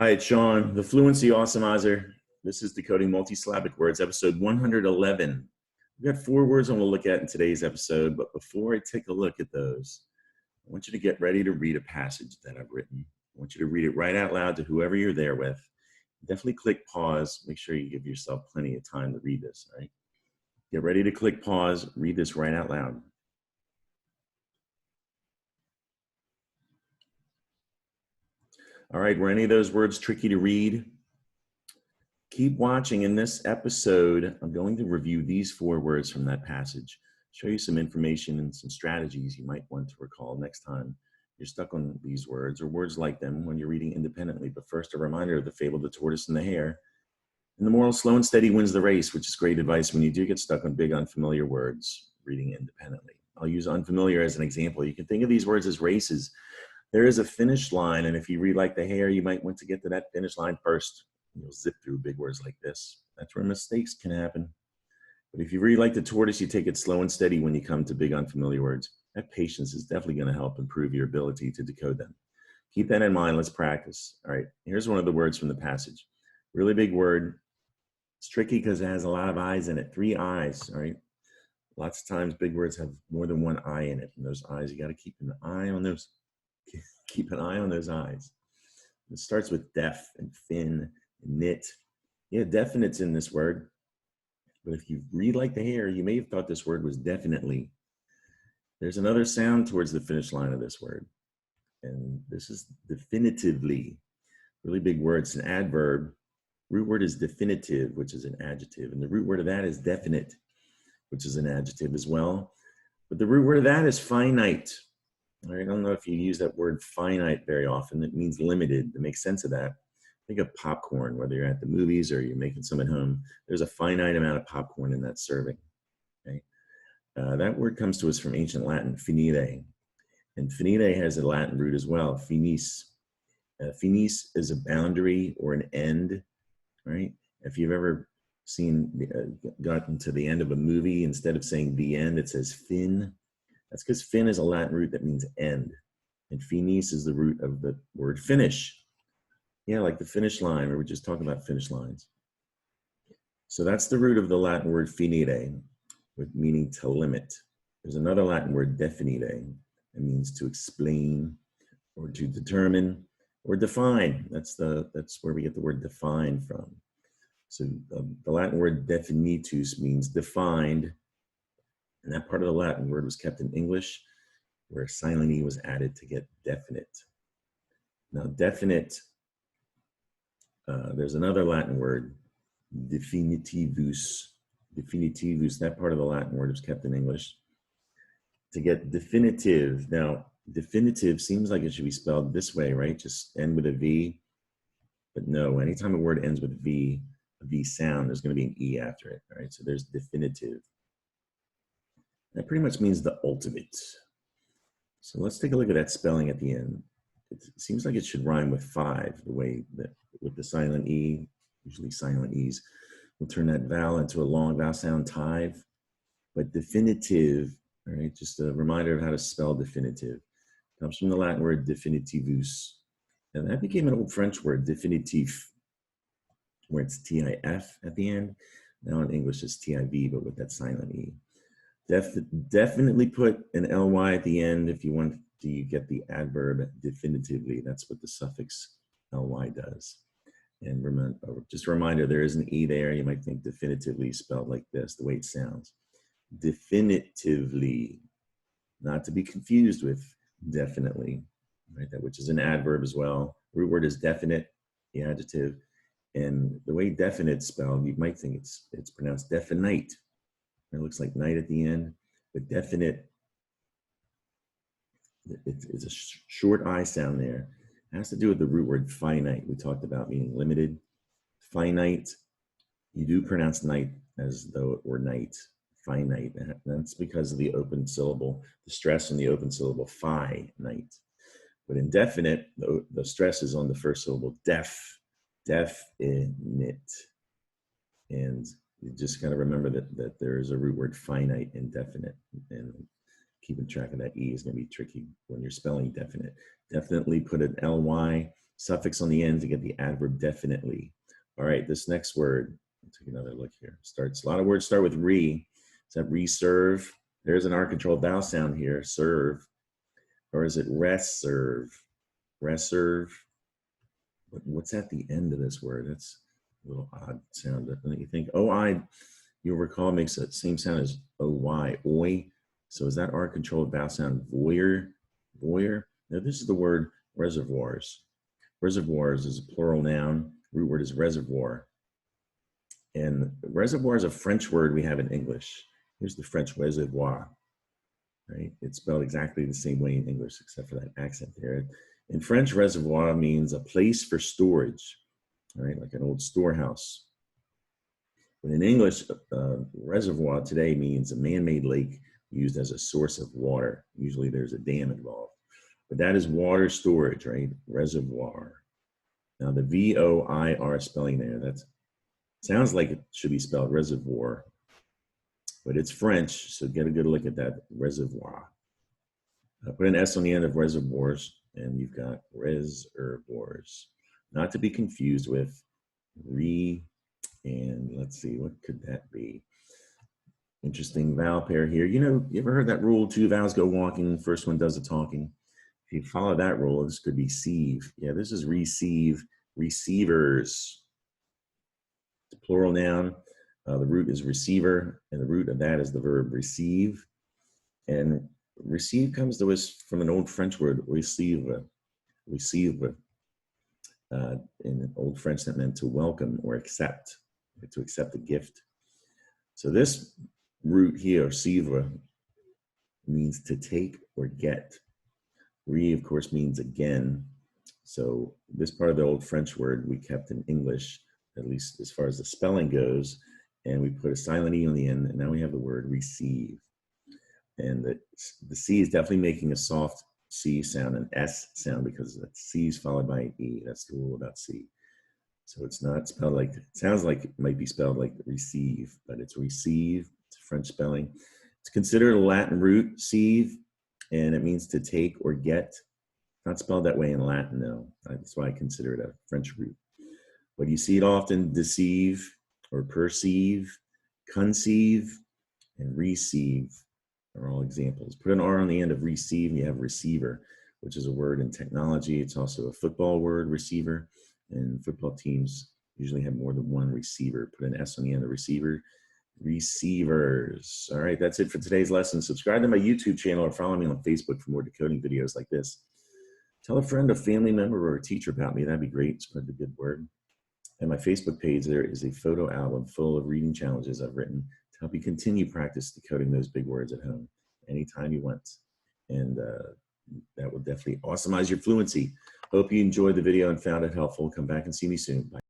Hi, it's Sean, the Fluency Awesomizer. This is Decoding Multi-Syllabic Words, episode 111. We've got 4 words I'm going to look at in today's episode, but before I take a look at those, I want you to get ready to read a passage that I've written. I want you to read it right out loud to whoever you're there with. Definitely click pause. Make sure you give yourself plenty of time to read this, all right? Get ready to click pause. Read this right out loud. All right, were any of those words tricky to read? Keep watching. In this episode, I'm going to review these 4 words from that passage, show you some information and some strategies you might want to recall next time you're stuck on these words or words like them when you're reading independently. But first, a reminder of the fable, The Tortoise and the Hare. And the moral, slow and steady wins the race, which is great advice when you do get stuck on big, unfamiliar words reading independently. I'll use unfamiliar as an example. You can think of these words as races. There is a finish line, and if you read like the hare, you might want to get to that finish line first. You'll zip through big words like this. That's where mistakes can happen. But if you read like the tortoise, you take it slow and steady when you come to big unfamiliar words. That patience is definitely going to help improve your ability to decode them. Keep that in mind. Let's practice. All right, here's one of the words from the passage. Really big word. It's tricky because it has a lot of eyes in it. 3 eyes, all right? Lots of times big words have more than 1 eye in it. And those eyes, you got to keep an eye on those. Keep an eye on those eyes. It starts with def and fin and knit. Yeah, definite's in this word. But if you read like the hare, you may have thought this word was definitely. There's another sound towards the finish line of this word. And this is definitively. Really big word. It's an adverb. Root word is definitive, which is an adjective. And the root word of that is definite, which is an adjective as well. But the root word of that is finite. I don't know if you use that word finite very often. It means limited. To make sense of that, think of popcorn, whether you're at the movies or you're making some at home. There's a finite amount of popcorn in that serving. Okay? That word comes to us from ancient Latin, finire. And finire has a Latin root as well, finis. Finis is a boundary or an end, right? If you've ever gotten to the end of a movie, instead of saying the end, it says fin. That's because fin is a Latin root that means end. And finis is the root of the word finish. Yeah, like the finish line. We were just talking about finish lines. So that's the root of the Latin word finire, with meaning to limit. There's another Latin word definire. That means to explain or to determine or define. That's where we get the word define from. So the Latin word definitus means defined. And that part of the Latin word was kept in English, where silent E was added to get definite. Now, definite, there's another Latin word, definitivus. Definitivus, that part of the Latin word was kept in English to get definitive. Now, definitive seems like it should be spelled this way, right? Just end with a V. But no, anytime a word ends with a V sound, there's going to be an E after it, all right? So there's definitive. That pretty much means the ultimate. So let's take a look at that spelling at the end. It seems like it should rhyme with 5, the way that with the silent E, usually silent E's, we'll turn that vowel into a long vowel sound, tive. But definitive, all right, just a reminder of how to spell definitive. It comes from the Latin word definitivus. And that became an old French word, definitif, where it's T-I-F at the end. Now in English it's T-I-V, but with that silent E. Definitely put an ly at the end if you want to get the adverb definitively. That's what the suffix ly does. And remember, just a reminder, there is an E there. You might think definitively spelled like this, the way it sounds. Definitively, not to be confused with definitely, right? That which is an adverb as well. Root word is definite, the adjective. And the way definite spelled, you might think it's pronounced definite. It looks like night at the end, but definite, it's a short I sound there. It has to do with the root word finite. We talked about meaning limited. Finite, you do pronounce night as though it were night. Finite, that's because of the open syllable, the stress on the open syllable, night. But indefinite, the stress is on the first syllable, definite. And you just got to remember that there is a root word finite and definite, and keeping track of that E is going to be tricky when you're spelling definite. Definitely put an ly suffix on the end to get the adverb definitely. All right, this next word, let's take another look here. A lot of words start with re. Is that reserve? There's an R-controlled vowel sound here, serve. Or is it reserve? Reserve. What's at the end of this word? That's a little odd sound, don't you think? O-I, you'll recall, makes that same sound as O-Y, oi. So is that R-controlled vowel sound voyeur? Voyeur? Now this is the word reservoirs. Reservoirs is a plural noun. Root word is reservoir. And reservoir is a French word we have in English. Here's the French reservoir, right? It's spelled exactly the same way in English, except for that accent there. In French, reservoir means a place for storage, right? Like an old storehouse. But in English, reservoir today means a man-made lake used as a source of water. Usually there's a dam involved. But that is water storage, right? Reservoir. Now the V-O-I-R spelling there, that sounds like it should be spelled reservoir, but it's French, so get a good look at that, reservoir. Put an S on the end of reservoirs, and you've got reservoirs. Not to be confused with and let's see, what could that be? Interesting vowel pair here. You know, you ever heard that rule, two vowels go walking, first one does the talking? If you follow that rule, this could be receive. Yeah, this is receive, receivers. It's a plural noun. The root is receiver, and the root of that is the verb receive. And receive comes to us from an old French word, receive. Receive. In Old French, that meant to welcome or accept, to accept a gift. So this root here, receive, means to take or get. Re, of course, means again. So this part of the old French word we kept in English, at least as far as the spelling goes, and we put a silent E on the end, and now we have the word receive. And the C is definitely making a soft C sound, an S sound, because the C is followed by an E. That's the rule about C. So it's not spelled like, it sounds like it might be spelled like receive, but it's receive. It's a French spelling. It's considered a Latin root, sieve, and it means to take or get. Not spelled that way in Latin, no. That's why I consider it a French root. But you see it often, deceive or perceive, conceive, and receive are all examples. Put an R on the end of receive and you have receiver, which is a word in technology. It's also a football word, receiver, and football teams usually have more than one receiver. Put an S on the end of receiver, receivers. All right, that's it for today's lesson. Subscribe to my YouTube channel or follow me on Facebook for more decoding videos like this. Tell a friend, a family member, or a teacher about me. That'd be great. Spread the good word. And my Facebook page, there is a photo album full of reading challenges I've written to help you continue practice decoding those big words at home anytime you want. And that will definitely awesomeize your fluency. Hope you enjoyed the video and found it helpful. Come back and see me soon. Bye.